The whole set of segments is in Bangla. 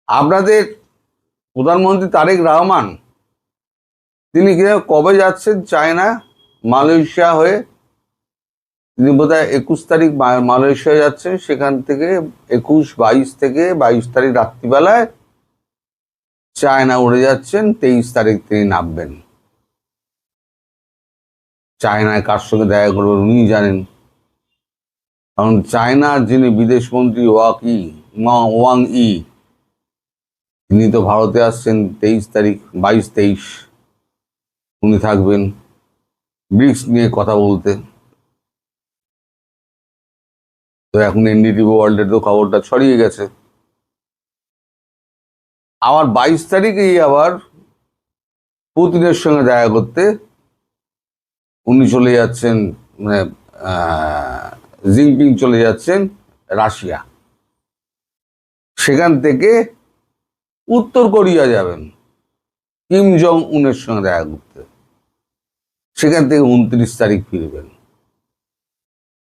আপনাদের প্রধানমন্ত্রী তারেক রহমান তিনি কবে যাচ্ছেন চায়না, মালয়েশিয়া হয়ে? তিনি বোধহয় 21 তারিখ মালয়েশিয়া যাচ্ছেন। সেখান থেকে 22 তারিখ রাত্রিবেলায় চায়না উড়ে যাচ্ছেন। 23 তারিখ তিনি নামবেন। চায়নায় কার সঙ্গে দেখা করবেন উনি জানেন, কারণ চায়নার যিনি বিদেশ মন্ত্রী ওয়াং ই, তিনি তো ভারতে আসছেন 23 তারিখ, 22-23 উনি থাকবেন ব্রিক্স নিয়ে কথা বলতে। তো এখন এনডিটিভি ওয়ার্ল্ডের তো খবরটা ছড়িয়ে গেছে। আবার 22 তারিখেই আবার পুতিনের সঙ্গে দেখা করতে উনি চলে যাচ্ছেন, মানে জিনপিং চলে যাচ্ছেন রাশিয়া। সেখান থেকে উত্তর কোরিয়া যাবেন কিম জং উনের সঙ্গে দেখা করতে। সেখান থেকে 29 তারিখ ফিরবেন।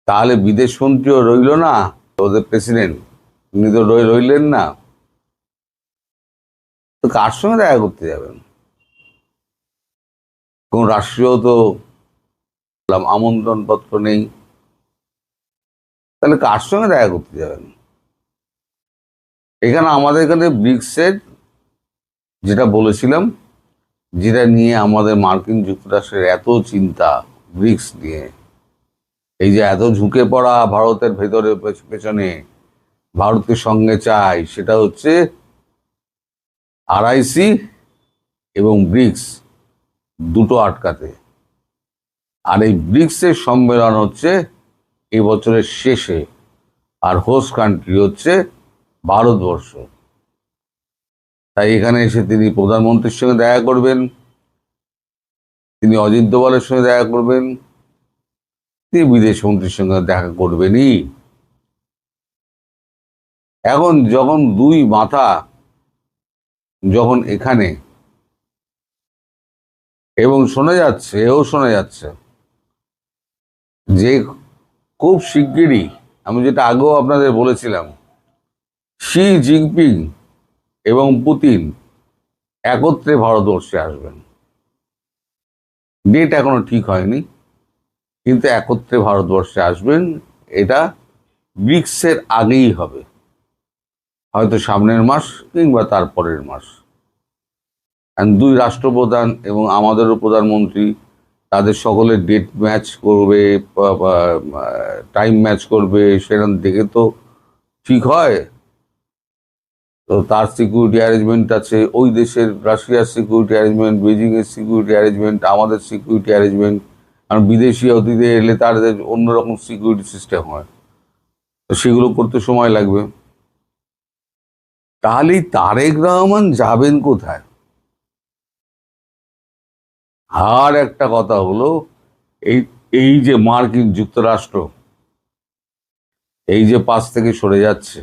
তাহলে বিদেশ মন্ত্রীও রইল না, ওদের প্রেসিডেন্ট উনি তো রইলেন না। তো কার সঙ্গে দেখা করতে যাবেন? কোন রাষ্ট্রীয় তো আমন্ত্রণ পত্র নেই, তাহলে কার সঙ্গে দেখা করতে যাবেন? আমাদের এখানে ব্রিক্সের যেটা বলেছিলাম, যেটা নিয়ে আমাদের মার্কিন যুক্তরাষ্ট্রের এত চিন্তা, ব্রিক্স নিয়ে এই যে এত ঝুঁকে পড়া ভারতের ভেতরে পেছনে, ভারতকে সঙ্গে চাই, সেটা হচ্ছে আরআইসি এবং ব্রিক্স দুটো আটকাতে। আর এই ব্রিক্সের সম্মেলন হচ্ছে এই বছরের শেষে, আর হোস্ট কান্ট্রি হচ্ছে ভারতবর্ষ। তাই এখানে এসে তিনি প্রধানমন্ত্রীর সঙ্গে দেখা করবেন, তিনি অজিত দোভালের সঙ্গে দেখা করবেন, তিনি বিদেশ মন্ত্রীর সঙ্গে দেখা করবেনই। এখন যখন দুই মাথা যখন এখানে, এবং শোনা যাচ্ছে যে খুব শিগগিরই, আমি যেটা আগেও আপনাদের বলেছিলাম, শি জিনপিং এবং পুতিন একত্রে ভারতবর্ষে আসবেন। ডেট এখনো ঠিক হয়নি, কিন্তু একত্রে ভারতবর্ষে আসবেন। এটা ব্রিক্সের আগেই হবে, হয়তো সামনের মাস কিংবা তারপরের মাস। দুই রাষ্ট্রপ্রধান এবং আমাদেরও প্রধানমন্ত্রী, তাদের সকলের ডেট ম্যাচ করবে, টাইম ম্যাচ করবে, সেরকম দেখে তো ঠিক হয়। তো তার সিকিউরিটি অ্যারেঞ্জমেন্ট আছে, ওই দেশের রাশিয়ার সিকিউরিটি অ্যারেঞ্জমেন্ট, বেজিং এর সিকিউরিটি অ্যারেঞ্জমেন্ট, আমাদের সিকিউরিটি অ্যারেঞ্জমেন্ট। কারণ বিদেশি অতিথি এলে তাদের অন্যরকম সিকিউরিটি সিস্টেম হয়, তো সেগুলো করতে সময় লাগবে। তাহলেই তারেক রহমান যাবেন কোথায়? আর একটা কথা হলো, এই এই যে মার্কিন যুক্তরাষ্ট্র এই যে পাশ থেকে সরে যাচ্ছে,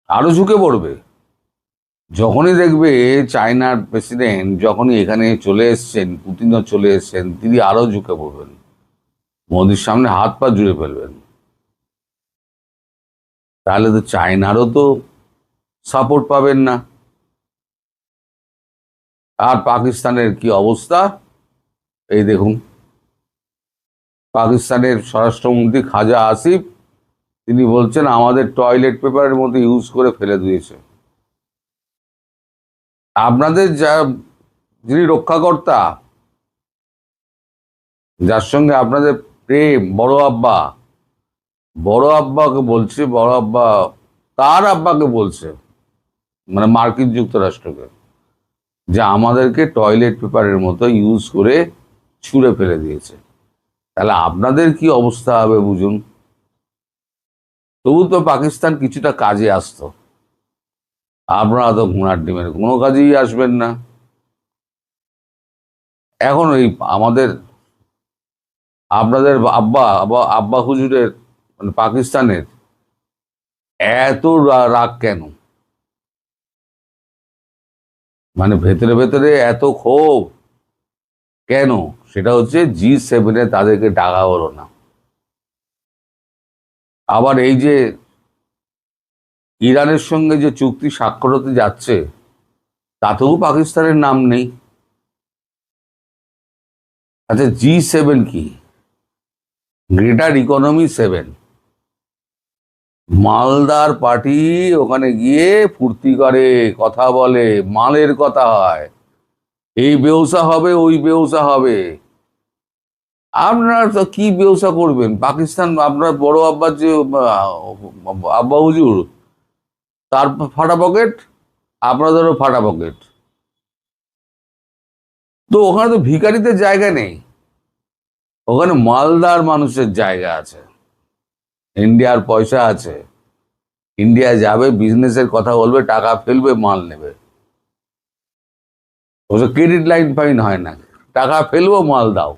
আরো ঝুঁকে পড়বে। যখনই দেখবে চায়নার প্রেসিডেন্ট যখনই এখানে চলে এসছেন, পুতিনও চলে এসছেন, তিনি আরো ঝুঁকে পড়বেন, মোদির সামনে হাত পা জুড়ে ফেলবেন। তাহলে তো চায়নারও তো সাপোর্ট পাবেন না। আর পাকিস্তানের কি অবস্থা এই দেখুন। পাকিস্তানের স্বরাষ্ট্রমন্ত্রী খাজা আসিফ তিনি বলছেন আমাদের টয়লেট পেপারের মতো ইউজ করে ফেলে দিয়েছে। আপনাদের যিনি রক্ষাকর্তা, যার সঙ্গে আপনাদের প্রেম, বড় আব্বাকে বলছে, বড় আব্বা তার আব্বাকে বলছে, মানে মার্কিন যুক্তরাষ্ট্রকে, যে আমাদেরকে টয়লেট পেপারের মতো ইউজ করে ছুঁড়ে ফেলে দিয়েছে। তাহলে আপনাদের কি অবস্থা হবে বুঝুন। তবু তো পাকিস্তান কিছুটা কাজে আসতো, আপনারা তো ঘোড়ার ডিমের কোনো কাজেই আসবেন না। এখন ওই আপনাদের আব্বা হুজুরের, মানে পাকিস্তানের এত রাগ কেন? মানে ভেতরে ভেতরে এত ক্ষোভ কেন? সেটা হচ্ছে G7 তাদেরকে ডাকা হলো না। আবার এই যে ইরানের সঙ্গে যে চুক্তি স্বাক্ষর হতে যাচ্ছে তাতেও পাকিস্তানের নাম নেই। আচ্ছা, G7 কি? Greater economy 7। মালদার পার্টি ওখানে গিয়ে ফুর্তি করে, কথা বলে, মালের কথা হয়, এই ব্যবসা হবে, ওই ব্যবসা হবে। আপনারা তো কি ব্যবসা করবেন? পাকিস্তান, আপনার বড় আব্বার যে আব্বা হুজুর, তার ফাটা পকেট, আপনাদেরও ফাটা পকেট। তো ওখানে তো ভিখারিদের জায়গা নেই, ওখানে মালদার মানুষের জায়গা আছে। ইন্ডিয়ার পয়সা আছে, ইন্ডিয়া যাবে, বিজনেসের কথা বলবে, টাকা ফেলবে, মাল নেবে। ওসব ক্রেডিট লাইন ফাইন হয় না, টাকা ফেলবো, মাল দাও।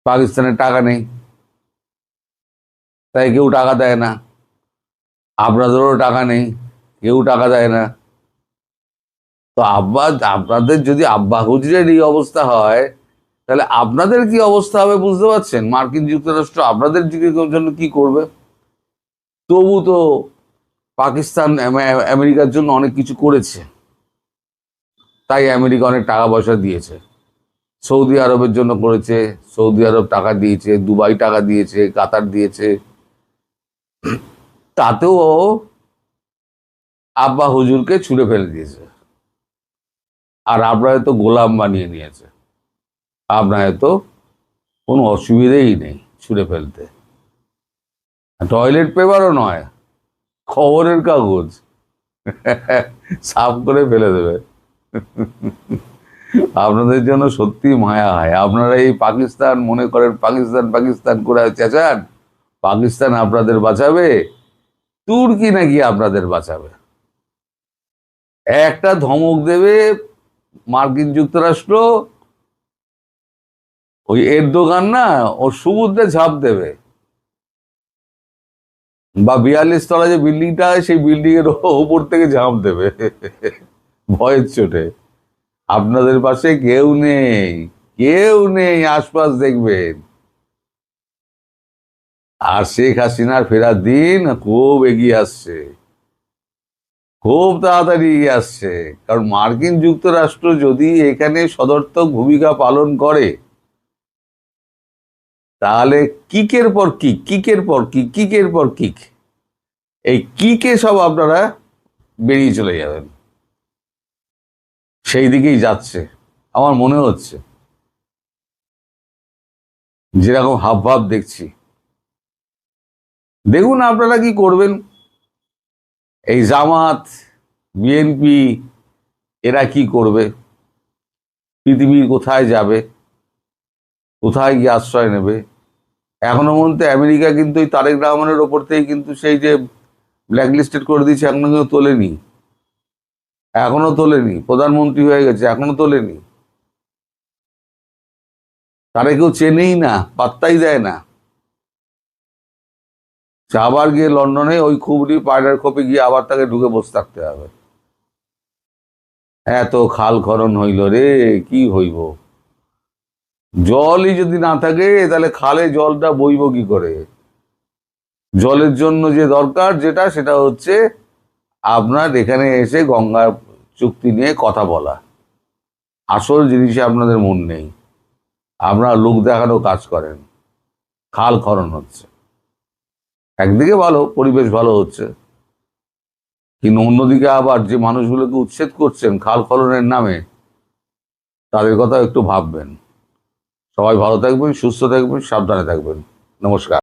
পাকিস্তানের টাকা নেই, তাই কেউ টাকা দেয় না। আপনাদেরও টাকা নেই, কেউ টাকা দেয় না। তো আপনাদের যদি আব্বা হুজুরের এই অবস্থা হয়, তাহলে আপনাদের কি অবস্থা হবে বুঝতে পারছেন? মার্কিন যুক্তরাষ্ট্র আপনাদের জন্য কি করবে? তবু তো পাকিস্তান আমেরিকার জন্য অনেক কিছু করেছে, তাই আমেরিকা অনেক টাকা পয়সা দিয়েছে। সৌদি আরবের জন্য করেছে, সৌদি আরব টাকা দিয়েছে, দুবাই টাকা দিয়েছে, কাতার দিয়েছে। তাতেও আব্বা হুজুরকে ছুঁড়ে ফেলে দিয়েছে। আর আপনারা তো গোলাম বানিয়ে নিয়েছে, আপনার তো কোনো অসুবিধেই নেই ছুঁড়ে ফেলতে। টয়লেট পেপারও নয়, খবরের কাগজ সাফ করে ফেলে দেবে। আপনাদের জন্য সত্যি মায়া হয়। আপনারা এই পাকিস্তান মনে করেন, পাকিস্তান পাকিস্তান করে চেঁচান, পাকিস্তান আপনাদের বাঁচাবে, তুর্কি নাকি আপনাদের বাঁচাবে। একটা ধমক দেবে মার্কিন যুক্তরাষ্ট্র, ওই এরদোগান না, ওর সমুদ্রে ঝাঁপ দেবে, বা 42 তলা যে বিল্ডিংটা হয় সেই বিল্ডিং এর ওপর থেকে ঝাঁপ দেবে ভয়ের চোটে। আপনাদের পাশে কেউ নেই, কেউ নেই, আশপাশ দেখবেন। আর শেখ হাসিনার ফেরার দিন খুব এগিয়ে আসছে, খুব তাড়াতাড়ি এগিয়ে আসছে। কারণ মার্কিন যুক্তরাষ্ট্র যদি এখানে সদর্থক ভূমিকা পালন করে, তাহলে কিকের পর কিক, কিকের পর কিক, কিকের পর কিক, এই কিকে সব আপনারা বেরিয়ে চলে যাবেন। সেই দিকেই যাচ্ছে আমার মনে হচ্ছে, যেরকম হাবভাব দেখছি। দেখুন আপনারা কি করবেন। এই জামাত, বিএনপি, এরা কি করবে? পৃথিবীর কোথায় যাবে, কোথায় গিয়ে আশ্রয় নেবে? এখনো পর্যন্ত আমেরিকা কিন্তু ওই তারেক রহমানের ওপর থেকে কিন্তু সেই যে ব্ল্যাকলিস্টেড করে দিয়েছে, এখনো কিন্তু তোলেনি, এখনো তোলেনি। প্রধানমন্ত্রী হয়ে গেছে, এখনো তোলেনি। তারা কেউ চেনেই না, পাত্তাই দেয় না। আবার গিয়ে লন্ডনে ওই খুবরি পায়রার খোপে গিয়ে আবার তাকে ঢুকে বসে থাকতে হবে। এত খাল খনন হইল রে, কি হইব? জলই যদি না থাকে তাহলে খালে জলটা বইব কি করে? জলের জন্য যে দরকার যেটা, সেটা হচ্ছে আপনার এখানে এসে গঙ্গা চুক্তি নিয়ে কথা বলা। আসল জিনিসে আপনাদের মন নেই, আপনারা লোক দেখানো কাজ করেন। খাল খনন হচ্ছে, একদিকে ভালো, পরিবেশ ভালো হচ্ছে, কিন্তু অন্যদিকে আবার যে মানুষগুলোকে উচ্ছেদ করছেন খাল খননের নামে, তাদের কথা একটু ভাববেন। সবাই ভালো থাকবেন, সুস্থ থাকবেন, সাবধানে থাকবেন। নমস্কার।